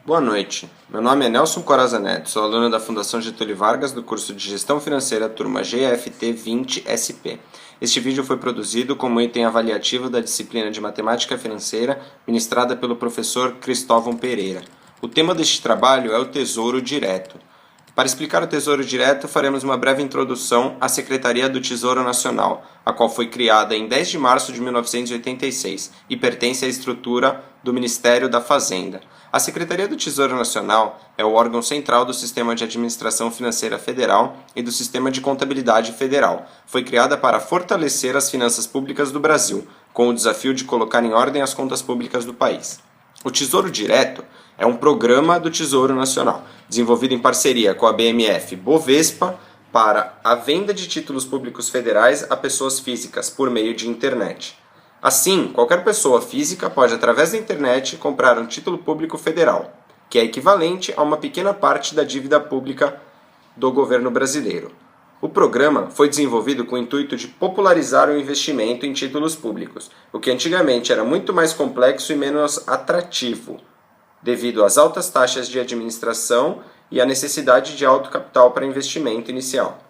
Boa noite, meu nome é Nelson Coraza Neto, sou aluno da Fundação Getúlio Vargas do curso de Gestão Financeira, turma GFT 20SP. Este vídeo foi produzido como item avaliativo da disciplina de Matemática Financeira, ministrada pelo professor Cristóvão Pereira. O tema deste trabalho é o Tesouro Direto. Para explicar o Tesouro Direto, faremos uma breve introdução à Secretaria do Tesouro Nacional, a qual foi criada em 10 de março de 1986 e pertence à estrutura do Ministério da Fazenda. A Secretaria do Tesouro Nacional é o órgão central do Sistema de Administração Financeira Federal e do Sistema de Contabilidade Federal. Foi criada para fortalecer as finanças públicas do Brasil, com o desafio de colocar em ordem as contas públicas do país. O Tesouro Direto é um programa do Tesouro Nacional, desenvolvido em parceria com a BMF Bovespa para a venda de títulos públicos federais a pessoas físicas por meio de internet. Assim, qualquer pessoa física pode, através da internet, comprar um título público federal, que é equivalente a uma pequena parte da dívida pública do governo brasileiro. O programa foi desenvolvido com o intuito de popularizar o investimento em títulos públicos, o que antigamente era muito mais complexo e menos atrativo, devido às altas taxas de administração e à necessidade de alto capital para investimento inicial.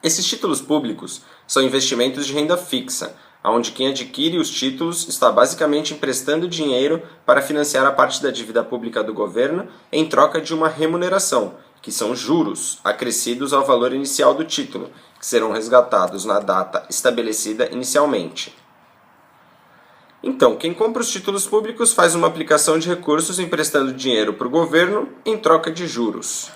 Esses títulos públicos são investimentos de renda fixa, onde quem adquire os títulos está basicamente emprestando dinheiro para financiar a parte da dívida pública do governo em troca de uma remuneração, que são juros acrescidos ao valor inicial do título, que serão resgatados na data estabelecida inicialmente. Então, quem compra os títulos públicos faz uma aplicação de recursos emprestando dinheiro para o governo em troca de juros.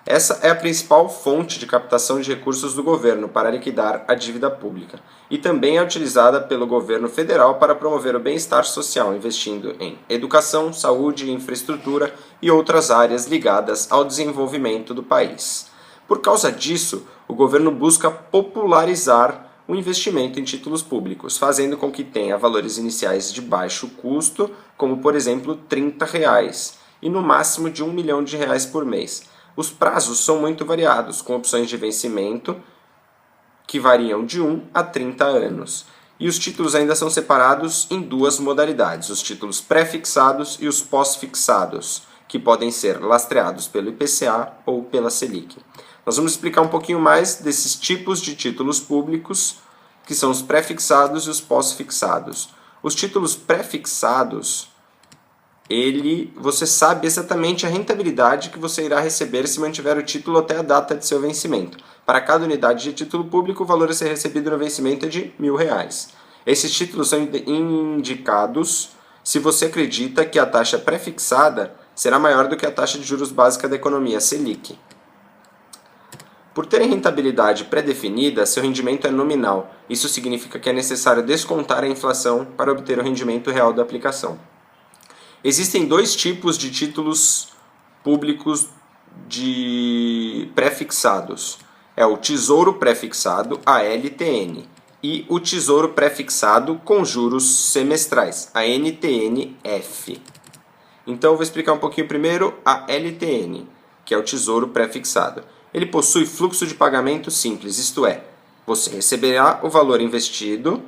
Essa é a principal fonte de captação de recursos do governo para liquidar a dívida pública e também é utilizada pelo governo federal para promover o bem-estar social, investindo em educação, saúde, infraestrutura e outras áreas ligadas ao desenvolvimento do país. Por causa disso, o governo busca popularizar o investimento em títulos públicos, fazendo com que tenha valores iniciais de baixo custo, como por exemplo R$30, e no máximo de R$1 milhão por mês. Os prazos são muito variados, com opções de vencimento que variam de 1 a 30 anos. E os títulos ainda são separados em duas modalidades, os títulos pré-fixados e os pós-fixados, que podem ser lastreados pelo IPCA ou pela Selic. Nós vamos explicar um pouquinho mais desses tipos de títulos públicos, que são os pré-fixados e os pós-fixados. Os títulos pré-fixados, você sabe exatamente a rentabilidade que você irá receber se mantiver o título até a data de seu vencimento. Para cada unidade de título público, o valor a ser recebido no vencimento é de R$1.000. Esses títulos são indicados se você acredita que a taxa pré-fixada será maior do que a taxa de juros básica da economia, Selic. Por terem rentabilidade pré-definida, seu rendimento é nominal. Isso significa que é necessário descontar a inflação para obter o rendimento real da aplicação. Existem dois tipos de títulos públicos pré-fixados. É o Tesouro Pré-fixado, a LTN, e o Tesouro Pré-fixado com juros semestrais, a NTN-F. Então eu vou explicar um pouquinho primeiro a LTN, que é o Tesouro Pré-fixado. Ele possui fluxo de pagamento simples, isto é, você receberá o valor investido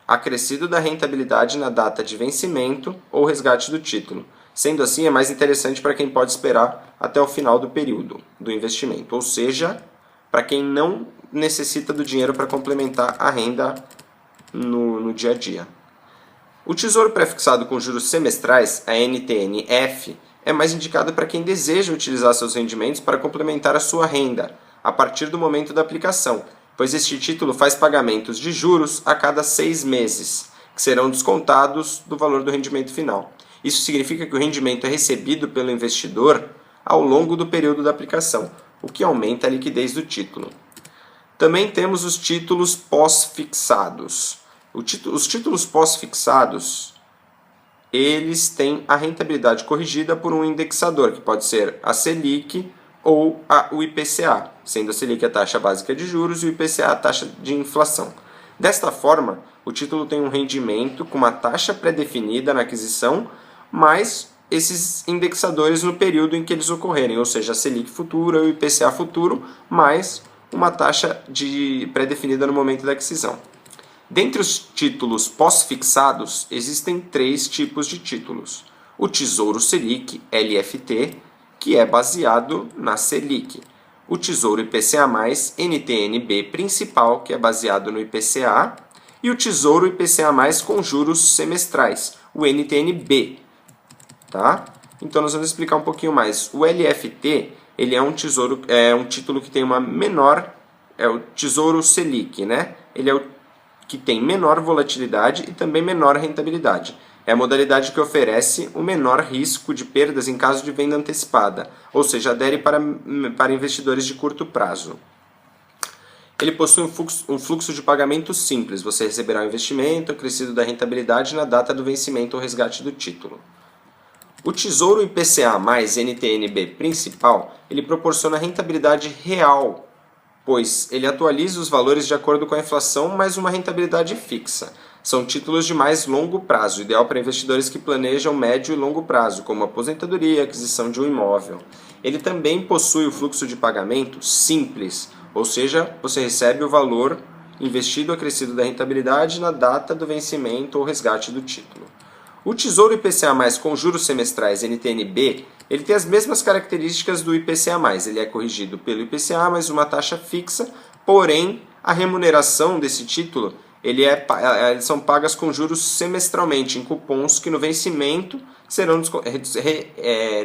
acrescido da rentabilidade na data de vencimento ou resgate do título. Sendo assim, é mais interessante para quem pode esperar até o final do período do investimento, ou seja, para quem não necessita do dinheiro para complementar a renda no dia a dia. O Tesouro Pré-fixado com juros semestrais, a NTN-F, é mais indicado para quem deseja utilizar seus rendimentos para complementar a sua renda, a partir do momento da aplicação, pois este título faz pagamentos de juros a cada 6 meses, que serão descontados do valor do rendimento final. Isso significa que o rendimento é recebido pelo investidor ao longo do período da aplicação, o que aumenta a liquidez do título. Também temos os títulos pós-fixados. Os títulos pós-fixados, eles têm a rentabilidade corrigida por um indexador, que pode ser a Selic ou o IPCA, sendo a Selic a taxa básica de juros e o IPCA a taxa de inflação. Desta forma, o título tem um rendimento com uma taxa pré-definida na aquisição, mais esses indexadores no período em que eles ocorrerem, ou seja, a Selic futura, o IPCA futuro, mais uma taxa pré-definida no momento da aquisição. Dentre os títulos pós-fixados, existem 3 tipos de títulos. o Tesouro Selic, LFT, que é baseado na Selic, o Tesouro IPCA+, NTN-B principal, que é baseado no IPCA, e o Tesouro IPCA+, com juros semestrais, o NTN-B, tá? Então nós vamos explicar um pouquinho mais. O LFT, ele é um título que tem uma menor, é o Tesouro Selic, né? Ele é o que tem menor volatilidade e também menor rentabilidade. É a modalidade que oferece o menor risco de perdas em caso de venda antecipada, ou seja, adere para investidores de curto prazo. Ele possui um fluxo de pagamento simples. Você receberá o investimento acrescido da rentabilidade na data do vencimento ou resgate do título. O Tesouro IPCA mais NTN-B principal, ele proporciona rentabilidade real, pois ele atualiza os valores de acordo com a inflação, mais uma rentabilidade fixa. São títulos de mais longo prazo, ideal para investidores que planejam médio e longo prazo, como aposentadoria e aquisição de um imóvel. Ele também possui o fluxo de pagamento simples, ou seja, você recebe o valor investido acrescido da rentabilidade na data do vencimento ou resgate do título. O Tesouro IPCA+, com juros semestrais NTN-B, ele tem as mesmas características do IPCA+. Ele é corrigido pelo IPCA, mais uma taxa fixa, porém, a remuneração desse título eles são pagas com juros semestralmente, em cupons que no vencimento serão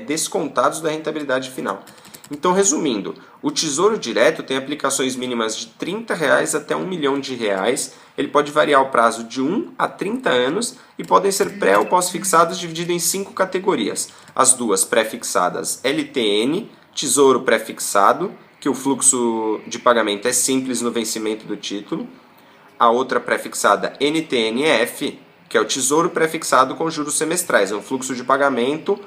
descontados da rentabilidade final. Então, resumindo, o Tesouro Direto tem aplicações mínimas de R$ 30,00 até R$ 1 milhão. Ele pode variar o prazo de 1 a 30 anos e podem ser pré ou pós-fixados dividido em 5 categorias. As duas pré-fixadas LTN, Tesouro Pré-fixado, que o fluxo de pagamento é simples no vencimento do título. A outra pré-fixada NTNF, que é o Tesouro Pré-fixado com juros semestrais. É um fluxo de pagamento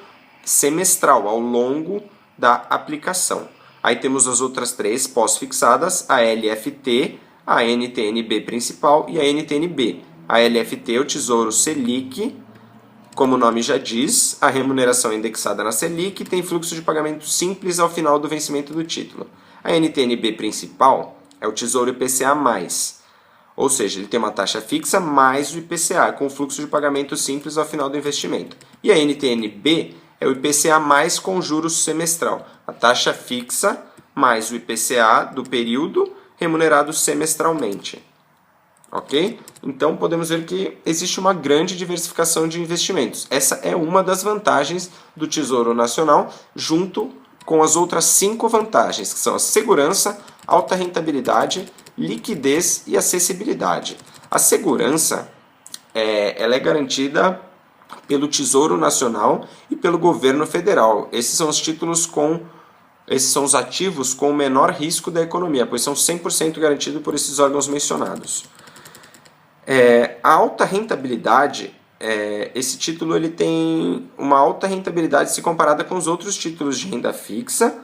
semestral ao longo da aplicação. Aí temos as outras três pós-fixadas, a LFT, a NTN-B principal e a NTN-B. A LFT é o Tesouro Selic, como o nome já diz, a remuneração é indexada na Selic e tem fluxo de pagamento simples ao final do vencimento do título. A NTN-B principal é o Tesouro IPCA+, ou seja, ele tem uma taxa fixa mais o IPCA, com fluxo de pagamento simples ao final do investimento. E a NTN-B é o IPCA mais com juros semestral, a taxa fixa mais o IPCA do período remunerado semestralmente. Ok? Então podemos ver que existe uma grande diversificação de investimentos. Essa é uma das vantagens do Tesouro Nacional, junto com as outras 5 vantagens, que são a segurança, alta rentabilidade, liquidez e acessibilidade. A segurança ela é garantida pelo Tesouro Nacional e pelo governo federal. Esses são os ativos com o menor risco da economia, pois são 100% garantidos por esses órgãos mencionados. A alta rentabilidade, esse título ele tem uma alta rentabilidade se comparada com os outros títulos de renda fixa,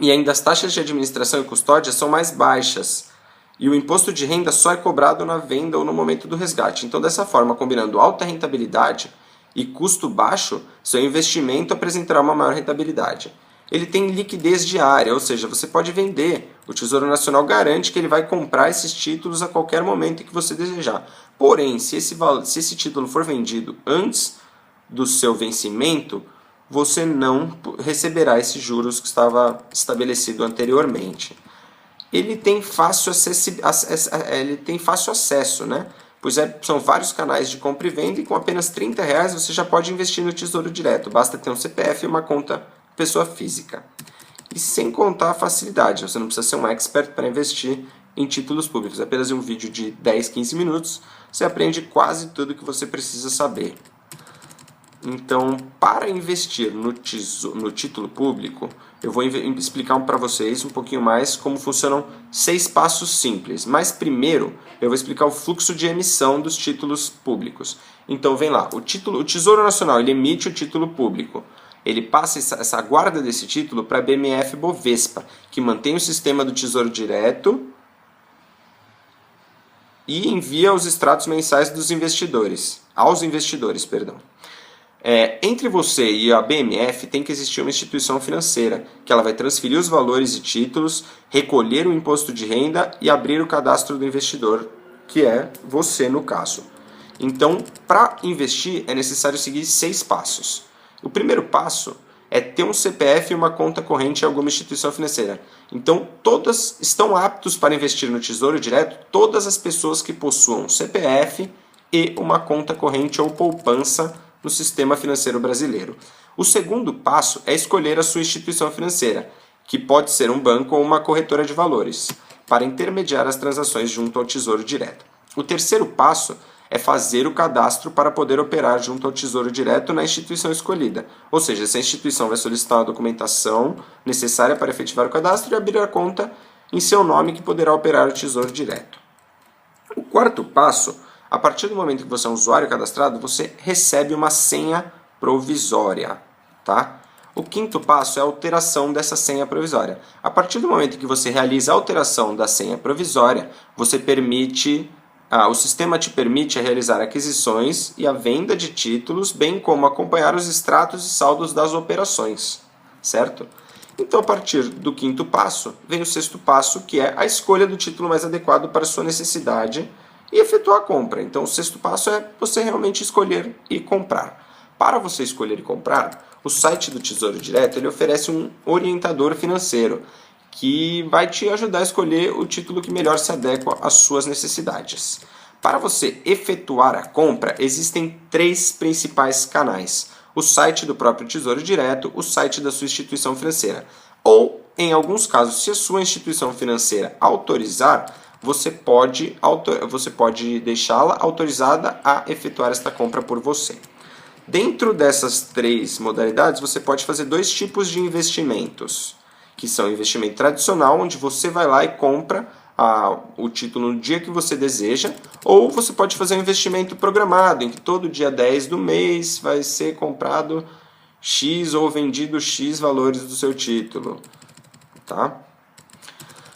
e ainda as taxas de administração e custódia são mais baixas, e o imposto de renda só é cobrado na venda ou no momento do resgate. Então, dessa forma, combinando alta rentabilidade e custo baixo, seu investimento apresentará uma maior rentabilidade. Ele tem liquidez diária, ou seja, você pode vender. O Tesouro Nacional garante que ele vai comprar esses títulos a qualquer momento que você desejar. Porém, se esse título for vendido antes do seu vencimento, você não receberá esses juros que estava estabelecido anteriormente. Ele tem fácil acesso, né? Pois são vários canais de compra e venda e com apenas R$ 30,00 você já pode investir no Tesouro Direto. Basta ter um CPF e uma conta pessoa física. E sem contar a facilidade, você não precisa ser um expert para investir em títulos públicos. Apenas em um vídeo de 10, 15 minutos você aprende quase tudo que você precisa saber. Então, para investir no título público, eu vou explicar para vocês um pouquinho mais como funcionam 6 passos simples. Mas primeiro, eu vou explicar o fluxo de emissão dos títulos públicos. Então, vem lá. O Tesouro Nacional ele emite o título público. Ele passa essa guarda desse título para a BMF Bovespa, que mantém o sistema do Tesouro Direto e envia os extratos mensais aos investidores. Entre você e a BMF tem que existir uma instituição financeira, que ela vai transferir os valores e títulos, recolher o imposto de renda e abrir o cadastro do investidor, que é você no caso. Então, para investir é necessário seguir 6 passos. O primeiro passo é ter um CPF e uma conta corrente em alguma instituição financeira. Então, todas estão aptos para investir no Tesouro Direto, todas as pessoas que possuam CPF e uma conta corrente ou poupança no sistema financeiro brasileiro. O segundo passo é escolher a sua instituição financeira, que pode ser um banco ou uma corretora de valores, para intermediar as transações junto ao Tesouro Direto. O terceiro passo é fazer o cadastro para poder operar junto ao Tesouro Direto na instituição escolhida. Ou seja, essa instituição vai solicitar a documentação necessária para efetivar o cadastro e abrir a conta em seu nome que poderá operar o Tesouro Direto. O quarto passo, a partir do momento que você é um usuário cadastrado, você recebe uma senha provisória, tá? O quinto passo é a alteração dessa senha provisória. A partir do momento que você realiza a alteração da senha provisória, o sistema te permite realizar aquisições e a venda de títulos, bem como acompanhar os extratos e saldos das operações, certo? Então, a partir do quinto passo, vem o sexto passo, que é a escolha do título mais adequado para a sua necessidade e efetuar a compra. Então, o sexto passo é você realmente escolher e comprar. Para você escolher e comprar, o site do Tesouro Direto ele oferece um orientador financeiro que vai te ajudar a escolher o título que melhor se adequa às suas necessidades. Para você efetuar a compra, existem 3 principais canais: o site do próprio Tesouro Direto, o site da sua instituição financeira. Ou, em alguns casos, se a sua instituição financeira autorizar, você pode deixá-la autorizada a efetuar esta compra por você. Dentro dessas 3 modalidades, você pode fazer 2 tipos de investimentos, que são o investimento tradicional, onde você vai lá e compra o título no dia que você deseja, ou você pode fazer um investimento programado, em que todo dia 10 do mês vai ser comprado X ou vendido X valores do seu título. Tá?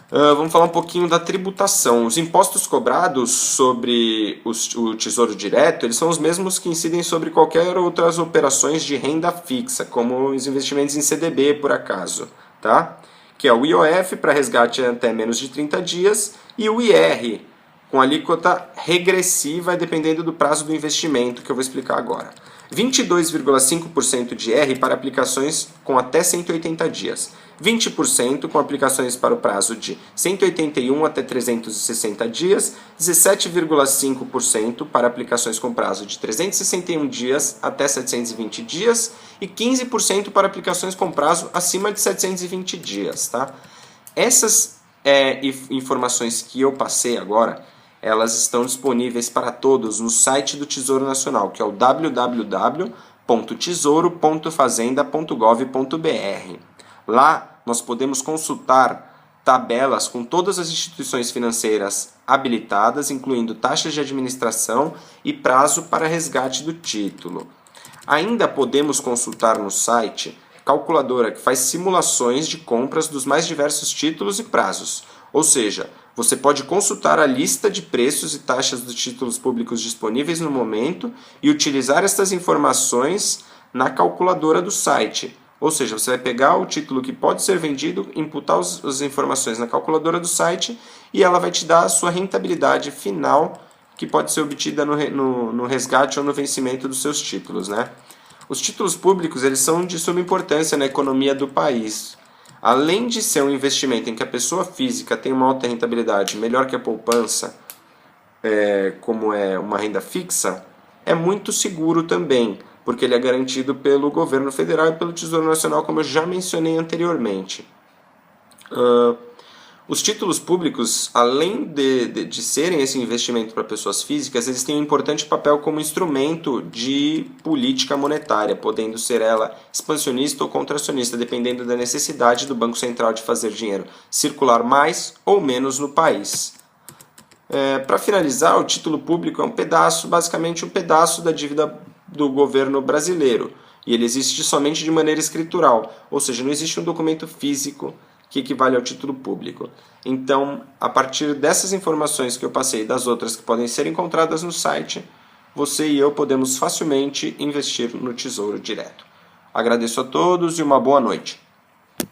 Vamos falar um pouquinho da tributação. Os impostos cobrados sobre o Tesouro Direto, eles são os mesmos que incidem sobre qualquer outras operações de renda fixa, como os investimentos em CDB, por acaso, tá? Que é o IOF para resgate até menos de 30 dias e o IR, com alíquota regressiva dependendo do prazo do investimento, que eu vou explicar agora. 22,5% de IR para aplicações com até 180 dias. 20% com aplicações para o prazo de 181 até 360 dias, 17,5% para aplicações com prazo de 361 dias até 720 dias e 15% para aplicações com prazo acima de 720 dias. Tá? Essas informações que eu passei agora, elas estão disponíveis para todos no site do Tesouro Nacional, que é o www.tesouro.fazenda.gov.br. Lá nós podemos consultar tabelas com todas as instituições financeiras habilitadas, incluindo taxas de administração e prazo para resgate do título. Ainda podemos consultar no site calculadora que faz simulações de compras dos mais diversos títulos e prazos. Ou seja, você pode consultar a lista de preços e taxas dos títulos públicos disponíveis no momento e utilizar essas informações na calculadora do site. Ou seja, você vai pegar o título que pode ser vendido, imputar as informações na calculadora do site e ela vai te dar a sua rentabilidade final que pode ser obtida no resgate ou no vencimento dos seus títulos, né? Os títulos públicos eles são de suma importância na economia do país. Além de ser um investimento em que a pessoa física tem uma alta rentabilidade, melhor que a poupança, como é uma renda fixa, é muito seguro também, porque ele é garantido pelo governo federal e pelo Tesouro Nacional, como eu já mencionei anteriormente. Os títulos públicos, além de serem esse investimento para pessoas físicas, eles têm um importante papel como instrumento de política monetária, podendo ser ela expansionista ou contracionista, dependendo da necessidade do Banco Central de fazer dinheiro circular mais ou menos no país. Para finalizar, o título público é basicamente um pedaço da dívida do governo brasileiro, e ele existe somente de maneira escritural, ou seja, não existe um documento físico que equivale ao título público. Então, a partir dessas informações que eu passei e das outras que podem ser encontradas no site, você e eu podemos facilmente investir no Tesouro Direto. Agradeço a todos e uma boa noite.